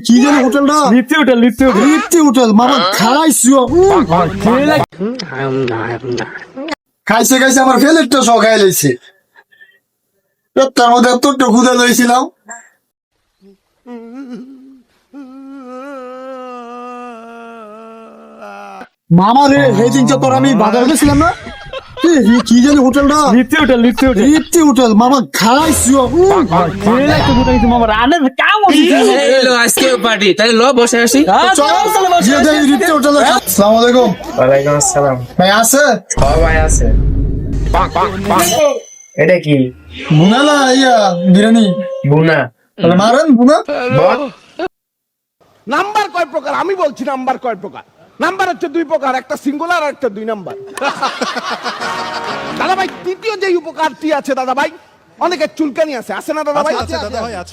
কি জানি হোটেলটা? লিপ্তি হোটেল মামা খাইছো। খাইছে খাইছে আমার ফেলেটটা সহ খাই লাইছে। তার মধ্যে এতটা ক্ষুধা লইছিলাম। মামা রে সেই দিনটা তোর আমি বাজার গেছিলাম না, কি জানি হোটেলটা? লিপ্তি হোটেল মামা খাইছো। আজকে পার্টি তাই ল বসে আসি। লিপ্তি হোটেল। আসসালামু আলাইকুম। ওয়ালাইকুম আসসালাম। ভাই আছে? ভাই আছে। এটা কি? বুনা না ইয়া বিরিয়ানি। বুনা। তাহলে মারেন বুনা। নাম্বার কয় প্রকার আমি বলছি, নাম্বার কয় প্রকার? নাম্বার হচ্ছে দুই প্রকার, একটা সিঙ্গুলার আর একটা দুই নাম্বার। দাদা ভাই তৃতীয় যে উপকারটি আছে দাদা ভাই, অনেকের চুলকানি আছে না দাদা ভাই?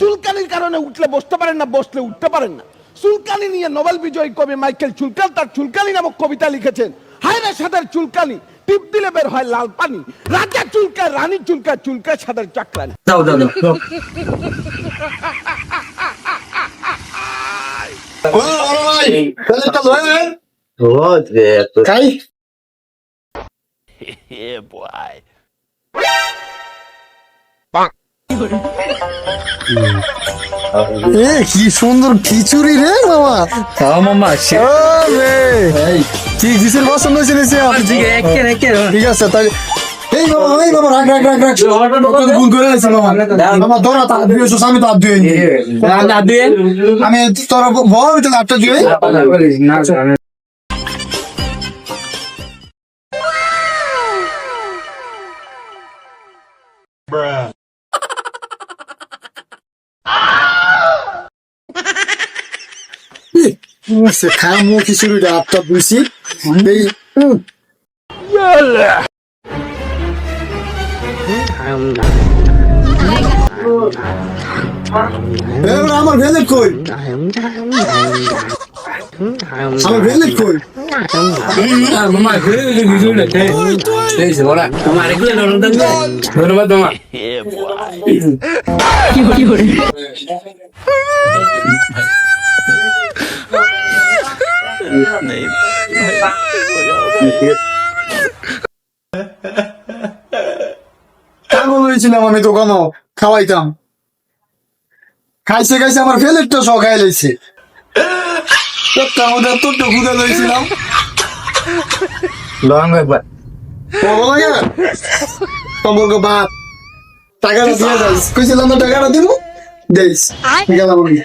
চুলকানির কারণে উঠলে বসতে পারেন না, বসলে উঠতে পারেন না। চুলকানি নিয়ে নোবেল বিজয়ী কবি মাইকেল চুলকান তার চুলকানি নামক কবিতা লিখেছেন। হায় রে সাদের চুলকানি, টিপ দিলে বের হয় লাল পানি। রাজা চুলকায়, রানী চুলকায়, চুলকায় সাদের চাকরানি। দাও ফেলেটটা লয়েন। খাই। কি সুন্দর খিচুড়ি রে মামা। মামা কি কিসের পছন্দ হয়েছে? ঠিক আছে তাই। এই মামা রাখ ভুল করে আছি মামা। মামা ধরা তার দিয়েছো, আমি তো হাত ধুয়ে আমি তোর বল তো হাতটা ধুয়ে। খামো খিচুড়িটা হাতটা ধুইছি। আমার ভেলেট কই? আমার ভেলেট কই? ধন্যবাদ তোমার। পাগল হয়েছিলাম আমি দোকানও খাওয়াইতাম। খাইছে খাইছে আমার ফেলেটটা সহ খাই লাইছে। তার মধ্যে এতটা ক্ষুধা লইছিলাম। সম্পর্ক বাদ। টাকাটা দিয়ে যাইস, কইছিলাম না টাকাটা দিব, দেইস গেলাম আমি।